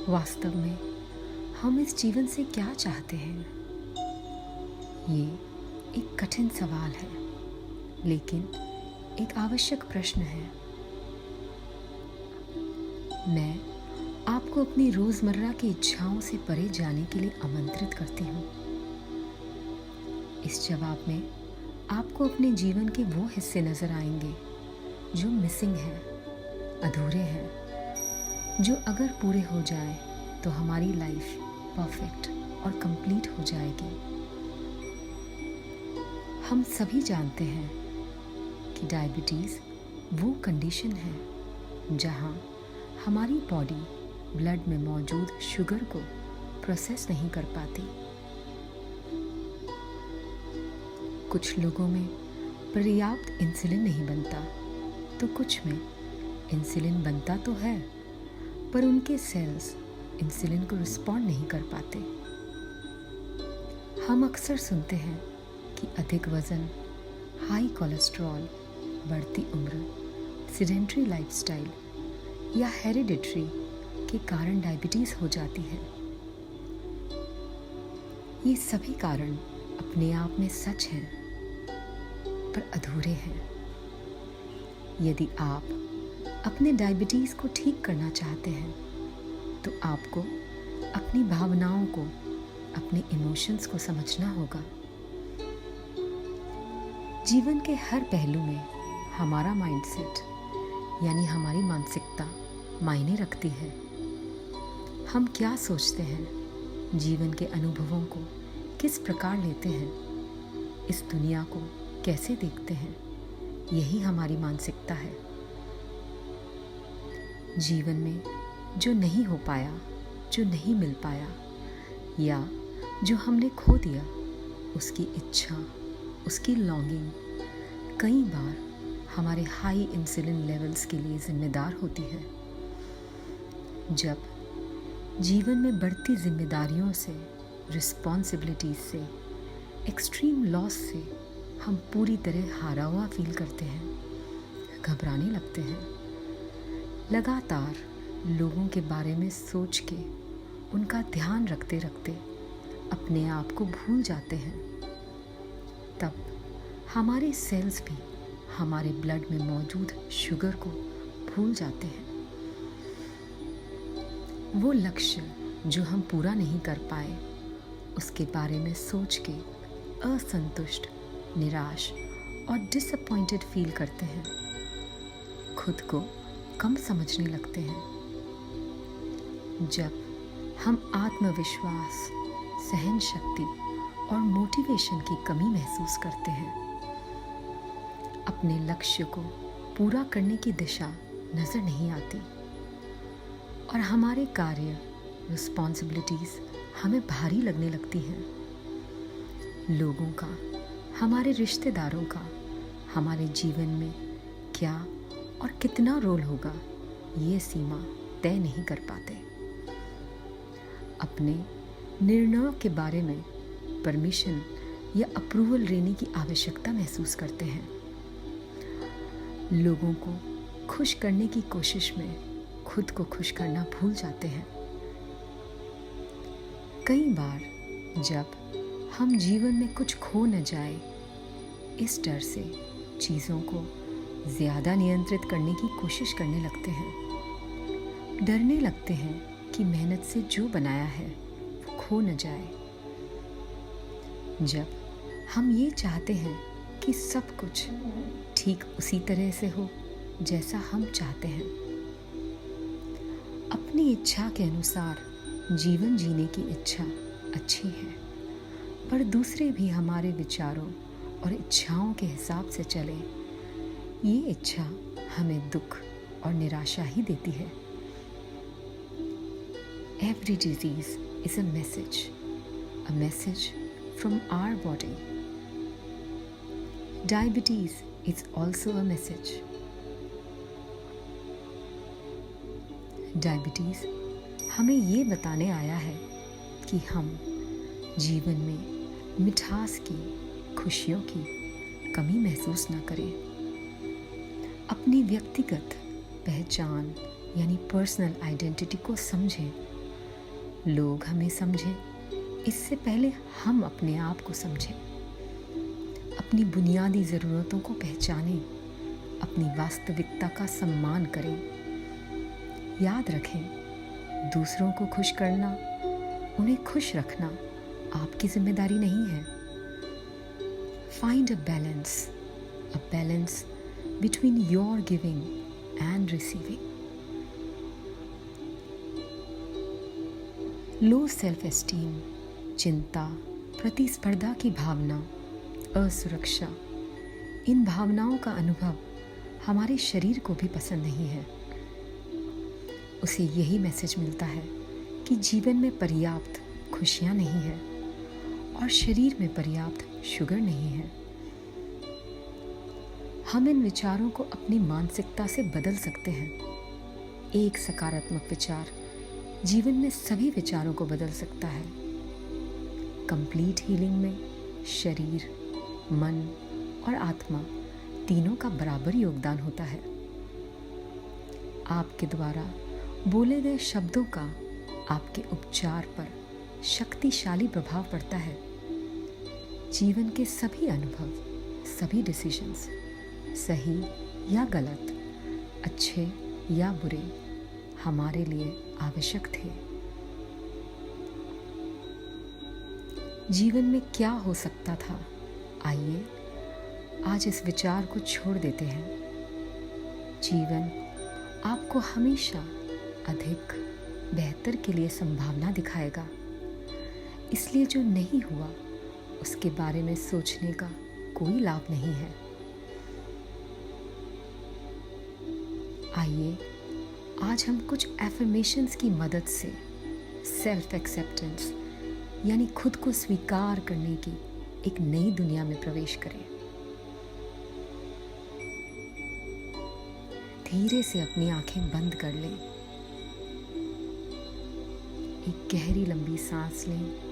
वास्तव में हम इस जीवन से क्या चाहते हैं? ये एक कठिन सवाल है, लेकिन एक आवश्यक प्रश्न है। मैं आपको अपनी रोज़मर्रा की इच्छाओं से परे जाने के लिए आमंत्रित करती हूँ। इस जवाब में आपको अपने जीवन के वो हिस्से नज़र आएंगे जो मिसिंग हैं, अधूरे हैं, जो अगर पूरे हो जाए तो हमारी लाइफ परफेक्ट और कंप्लीट हो जाएगी। हम सभी जानते हैं कि डायबिटीज़ वो कंडीशन है जहाँ हमारी बॉडी ब्लड में मौजूद शुगर को प्रोसेस नहीं कर पाती। कुछ लोगों में पर्याप्त इंसुलिन नहीं बनता, तो कुछ में इंसुलिन बनता तो है, पर उनके सेल्स इंसुलिन को रिस्पॉन्ड नहीं कर पाते। हम अक्सर सुनते हैं कि अधिक वज़न, हाई कोलेस्ट्रॉल, बढ़ती उम्र, सेडेंट्री लाइफस्टाइल या हेरिडिटरी के कारण डायबिटीज़ हो जाती है। ये सभी कारण अपने आप में सच हैं, पर अधूरे हैं। यदि आप अपने डायबिटीज़ को ठीक करना चाहते हैं, तो आपको अपनी भावनाओं को, अपने इमोशंस को समझना होगा। जीवन के हर पहलू में हमारा माइंडसेट यानी हमारी मानसिकता मायने रखती है। हम क्या सोचते हैं, जीवन के अनुभवों को किस प्रकार लेते हैं, इस दुनिया को कैसे देखते हैं, यही हमारी मानसिकता है। जीवन में जो नहीं हो पाया, जो नहीं मिल पाया या जो हमने खो दिया, उसकी इच्छा, उसकी लॉन्गिंग कई बार हमारे हाई इंसुलिन लेवल्स के लिए जिम्मेदार होती है। जब जीवन में बढ़ती जिम्मेदारियों से, रिस्पॉन्सिबिलिटीज से, एक्सट्रीम लॉस से हम पूरी तरह हारा हुआ फील करते हैं, घबराने लगते हैं, लगातार लोगों के बारे में सोच के उनका ध्यान रखते रखते अपने आप को भूल जाते हैं। तब हमारे सेल्स भी हमारे ब्लड में मौजूद शुगर को भूल जाते हैं। वो लक्ष्य जो हम पूरा नहीं कर पाए, उसके बारे में सोच के असंतुष्ट, निराश और डिसअपॉइंटेड फील करते हैं। खुद को कम समझने लगते हैं। जब हम आत्मविश्वास, सहन शक्ति और मोटिवेशन की कमी महसूस करते हैं, अपने लक्ष्य को पूरा करने की दिशा नज़र नहीं आती और हमारे कार्य, रिस्पॉन्सिबिलिटीज़ हमें भारी लगने लगती हैं। लोगों का, हमारे रिश्तेदारों का हमारे जीवन में क्या और कितना रोल होगा, ये सीमा तय नहीं कर पाते। अपने निर्णयों के बारे में परमिशन या अप्रूवल लेने की आवश्यकता महसूस करते हैं। लोगों को खुश करने की कोशिश में खुद को खुश करना भूल जाते हैं। कई बार जब हम जीवन में कुछ खो न जाए, इस डर से चीज़ों को ज़्यादा नियंत्रित करने की कोशिश करने लगते हैं। डरने लगते हैं कि मेहनत से जो बनाया है वो खो न जाए। जब हम ये चाहते हैं कि सब कुछ ठीक उसी तरह से हो जैसा हम चाहते हैं, अपनी इच्छा के अनुसार जीवन जीने की इच्छा अच्छी है, पर दूसरे भी हमारे विचारों और इच्छाओं के हिसाब से चले, ये इच्छा हमें दुख और निराशा ही देती है। Every disease is a message from our body. Diabetes is also a message. Diabetes हमें ये बताने आया है कि हम जीवन में मिठास की, खुशियों की कमी महसूस न करें। अपनी व्यक्तिगत पहचान यानी पर्सनल आइडेंटिटी को समझें लोग हमें समझें इससे पहले हम अपने आप को समझें, अपनी बुनियादी ज़रूरतों को पहचानें, अपनी वास्तविकता का सम्मान करें। याद रखें, दूसरों को खुश करना, उन्हें खुश रखना आपकी जिम्मेदारी नहीं है। Find a balance between your giving and receiving. Low self esteem, चिंता, प्रतिस्पर्धा की भावना, असुरक्षा, इन भावनाओं का अनुभव हमारे शरीर को भी पसंद नहीं है। उसे यही मैसेज मिलता है कि जीवन में पर्याप्त खुशियाँ नहीं है और शरीर में पर्याप्त शुगर नहीं है। हम इन विचारों को अपनी मानसिकता से बदल सकते हैं। एक सकारात्मक विचार जीवन में सभी विचारों को बदल सकता है। कंप्लीट हीलिंग में शरीर, मन और आत्मा तीनों का बराबर योगदान होता है। आपके द्वारा बोले गए शब्दों का आपके उपचार पर शक्तिशाली प्रभाव पड़ता है। जीवन के सभी अनुभव, सभी डिसीजंस, सही या गलत, अच्छे या बुरे, हमारे लिए आवश्यक थे। जीवन में क्या हो सकता था, आइए आज इस विचार को छोड़ देते हैं। जीवन आपको हमेशा अधिक बेहतर के लिए संभावना दिखाएगा, इसलिए जो नहीं हुआ उसके बारे में सोचने का कोई लाभ नहीं है। आइए आज हम कुछ एफर्मेशंस की मदद से सेल्फ एक्सेप्टेंस यानी खुद को स्वीकार करने की एक नई दुनिया में प्रवेश करें। धीरे से अपनी आंखें बंद कर लें, एक गहरी लंबी सांस लें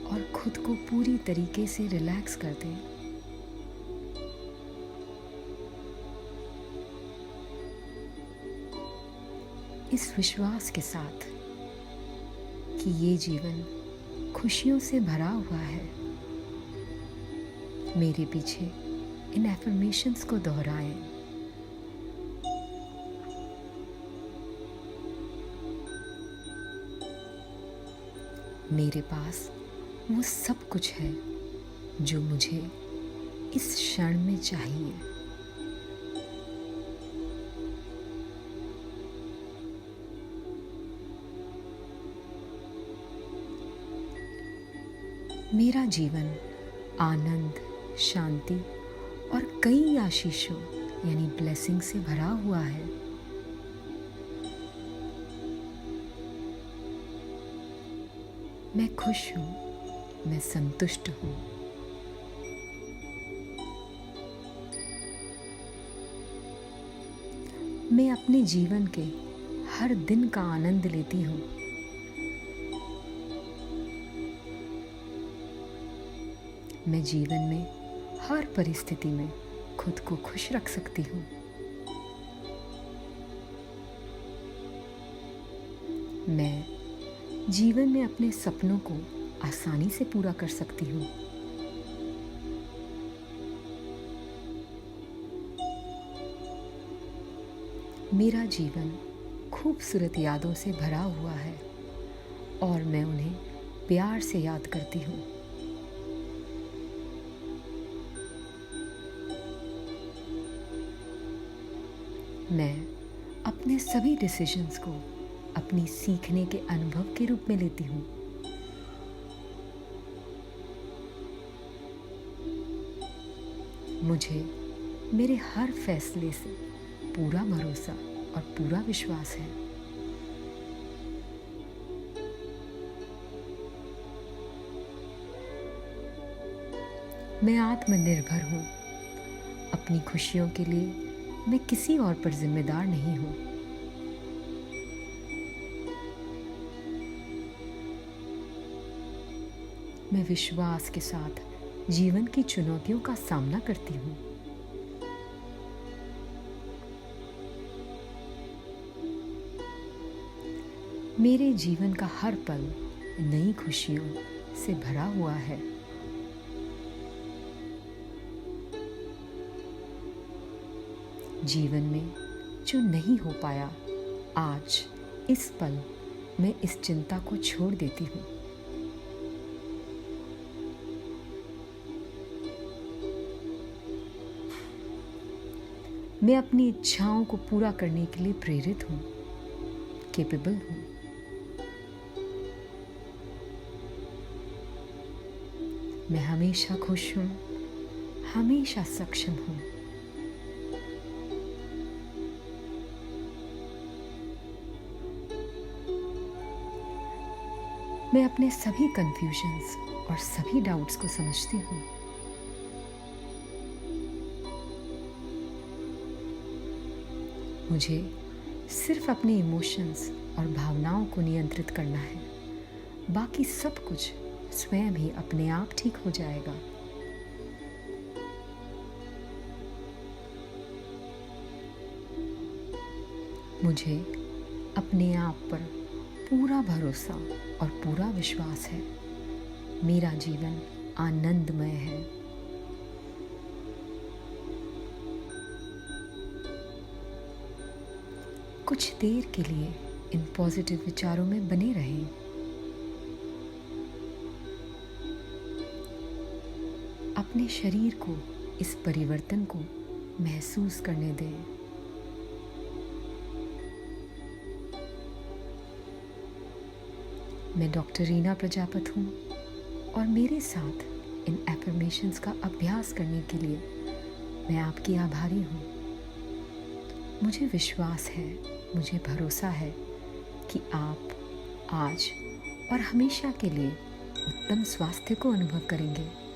और खुद को पूरी तरीके से रिलैक्स कर दें। इस विश्वास के साथ कि ये जीवन खुशियों से भरा हुआ है, मेरे पीछे इन एफर्मेशंस को दोहराएं। मेरे पास वो सब कुछ है जो मुझे इस क्षण में चाहिए। मेरा जीवन आनंद, शांति और कई आशीषों यानी ब्लेसिंग से भरा हुआ है। मैं खुश हूँ, मैं संतुष्ट हूँ। मैं अपने जीवन के हर दिन का आनंद लेती हूँ। मैं जीवन में हर परिस्थिति में खुद को खुश रख सकती हूँ। मैं जीवन में अपने सपनों को आसानी से पूरा कर सकती हूँ। मेरा जीवन खूबसूरत यादों से भरा हुआ है और मैं उन्हें प्यार से याद करती हूँ। मैं अपने सभी डिसीजंस को अपनी सीखने के अनुभव के रूप में लेती हूँ। मुझे मेरे हर फैसले से पूरा भरोसा और पूरा विश्वास है। मैं आत्मनिर्भर हूँ। अपनी खुशियों के लिए मैं किसी और पर जिम्मेदार नहीं हूँ। मैं विश्वास के साथ जीवन की चुनौतियों का सामना करती हूँ। मेरे जीवन का हर पल नई खुशियों से भरा हुआ है। जीवन में जो नहीं हो पाया, आज इस पल मैं इस चिंता को छोड़ देती हूँ। मैं अपनी इच्छाओं को पूरा करने के लिए प्रेरित हूँ, केपेबल हूँ। मैं हमेशा खुश हूँ, हमेशा सक्षम हूँ। मैं अपने सभी कंफ्यूजन्स और सभी डाउट्स को समझती हूँ। मुझे सिर्फ अपने इमोशंस और भावनाओं को नियंत्रित करना है, बाकी सब कुछ स्वयं ही अपने आप ठीक हो जाएगा। मुझे अपने आप पर पूरा भरोसा और पूरा विश्वास है। मेरा जीवन आनंदमय है। कुछ देर के लिए इन पॉजिटिव विचारों में बने रहें। अपने शरीर को इस परिवर्तन को महसूस करने दें। मैं डॉक्टर रीना प्रजापत हूँ और मेरे साथ इन एफर्मेशंस का अभ्यास करने के लिए मैं आपकी आभारी हूँ। मुझे विश्वास है, मुझे भरोसा है कि आप आज और हमेशा के लिए उत्तम स्वास्थ्य को अनुभव करेंगे।